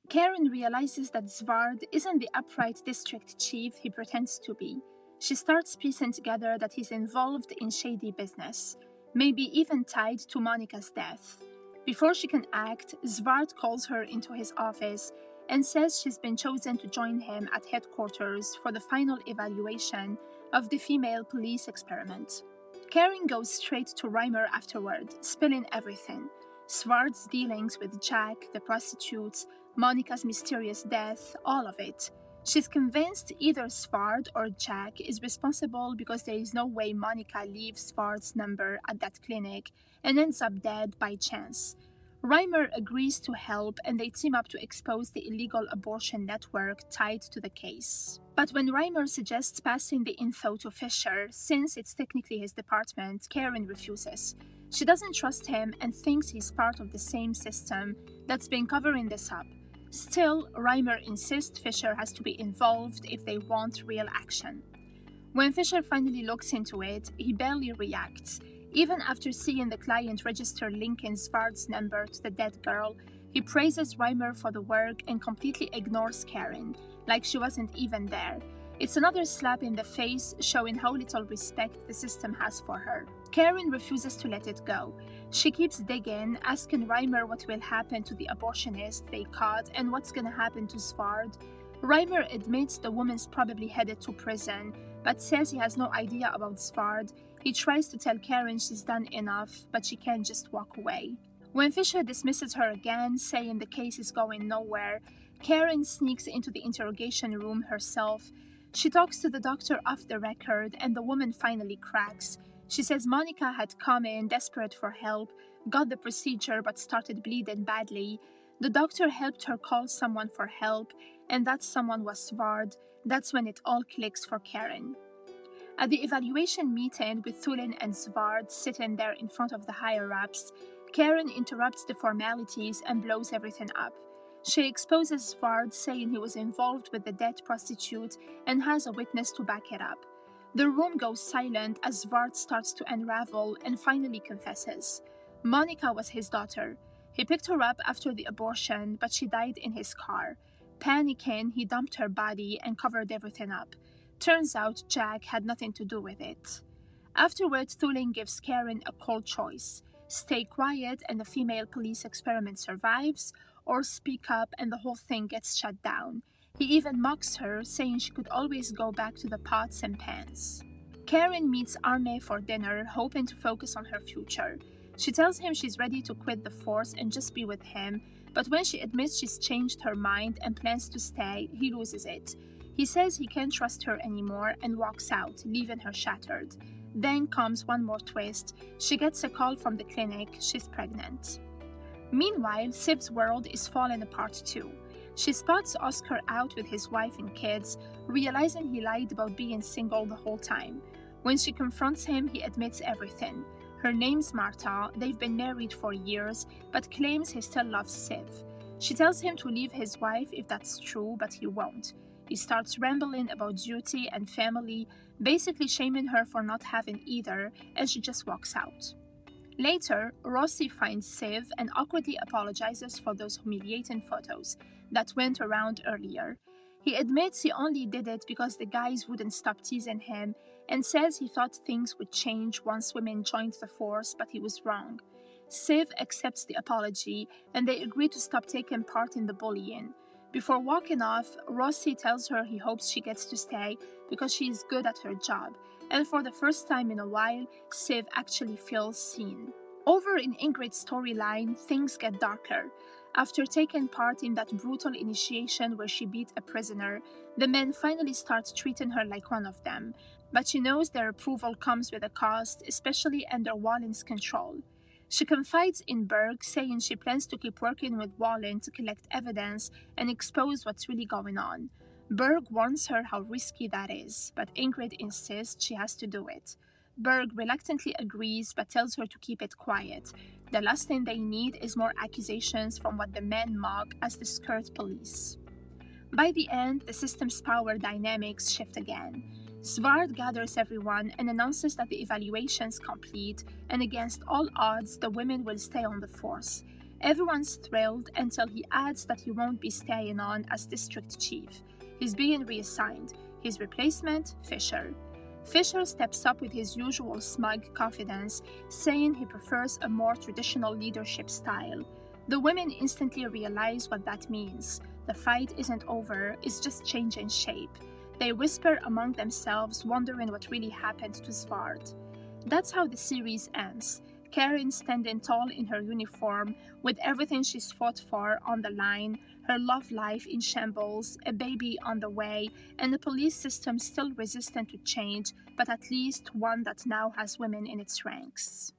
Karen realizes that Svard isn't the upright district chief he pretends to be. She starts piecing together that he's involved in shady business, maybe even tied to Monica's death. Before she can act, Svard calls her into his office and says she's been chosen to join him at headquarters for the final evaluation of the female police experiment. Karen goes straight to Reimer afterward, spilling everything. Svard's dealings with Jack, the prostitutes, Monica's mysterious death, all of it. She's convinced either Svard or Jack is responsible because there is no way Monica leaves Svard's number at that clinic and ends up dead by chance. Reimer agrees to help and they team up to expose the illegal abortion network tied to the case. But when Reimer suggests passing the info to Fisher, since it's technically his department, Karen refuses. She doesn't trust him and thinks he's part of the same system that's been covering this up. Still, Reimer insists Fisher has to be involved if they want real action. When Fisher finally looks into it, he barely reacts. Even after seeing the client register Lincoln Svard's number to the dead girl, he praises Reimer for the work and completely ignores Karen, like she wasn't even there. It's another slap in the face, showing how little respect the system has for her. Karen refuses to let it go. She keeps digging, asking Reimer what will happen to the abortionist they caught and what's gonna happen to Svard. Reimer admits the woman's probably headed to prison, but says he has no idea about Svard. He tries to tell Karen she's done enough, but she can't just walk away. When Fisher dismisses her again, saying the case is going nowhere, Karen sneaks into the interrogation room herself. She talks to the doctor off the record, and the woman finally cracks. She says Monica had come in desperate for help, got the procedure but started bleeding badly. The doctor helped her call someone for help, and that someone was Svard. That's when it all clicks for Karen. At the evaluation meeting with Thulin and Svard sitting there in front of the higher-ups, Karen interrupts the formalities and blows everything up. She exposes Svard, saying he was involved with the dead prostitute and has a witness to back it up. The room goes silent as Svard starts to unravel and finally confesses. Monica was his daughter. He picked her up after the abortion, but she died in his car. Panicking, he dumped her body and covered everything up. Turns out Jack had nothing to do with it. Afterward, Thulin gives Karen a cold choice: stay quiet and the female police experiment survives, or speak up and the whole thing gets shut down. He even mocks her, saying she could always go back to the pots and pans. Karen meets Arne for dinner, hoping to focus on her future. She tells him she's ready to quit the force and just be with him, but when she admits she's changed her mind and plans to stay, he loses it. He says he can't trust her anymore and walks out, leaving her shattered. Then comes one more twist. She gets a call from the clinic. She's pregnant. Meanwhile, Siv's world is falling apart too. She spots Oscar out with his wife and kids, realizing he lied about being single the whole time. When she confronts him, he admits everything. Her name's Marta, they've been married for years, but claims he still loves Siv. She tells him to leave his wife if that's true, but he won't. He starts rambling about duty and family, basically shaming her for not having either, and she just walks out. Later, Rossi finds Siv and awkwardly apologizes for those humiliating photos that went around earlier. He admits he only did it because the guys wouldn't stop teasing him and says he thought things would change once women joined the force, but he was wrong. Siv accepts the apology and they agree to stop taking part in the bullying. Before walking off, Rossi tells her he hopes she gets to stay because she is good at her job, and for the first time in a while, Siv actually feels seen. Over in Ingrid's storyline, things get darker. After taking part in that brutal initiation where she beat a prisoner, the men finally start treating her like one of them, but she knows their approval comes with a cost, especially under Wallen's control. She confides in Berg, saying she plans to keep working with Wallen to collect evidence and expose what's really going on. Berg warns her how risky that is, but Ingrid insists she has to do it. Berg reluctantly agrees but tells her to keep it quiet. The last thing they need is more accusations from what the men mock as the skirt police. By the end, the system's power dynamics shift again. Svard gathers everyone and announces that the evaluation's complete, and against all odds, the women will stay on the force. Everyone's thrilled until he adds that he won't be staying on as district chief. He's being reassigned. His replacement, Fisher. Fisher steps up with his usual smug confidence, saying he prefers a more traditional leadership style. The women instantly realize what that means. The fight isn't over, it's just changing shape. They whisper among themselves, wondering what really happened to Svard. That's how the series ends. Karen standing tall in her uniform, with everything she's fought for on the line, her love life in shambles, a baby on the way, and a police system still resistant to change, but at least one that now has women in its ranks.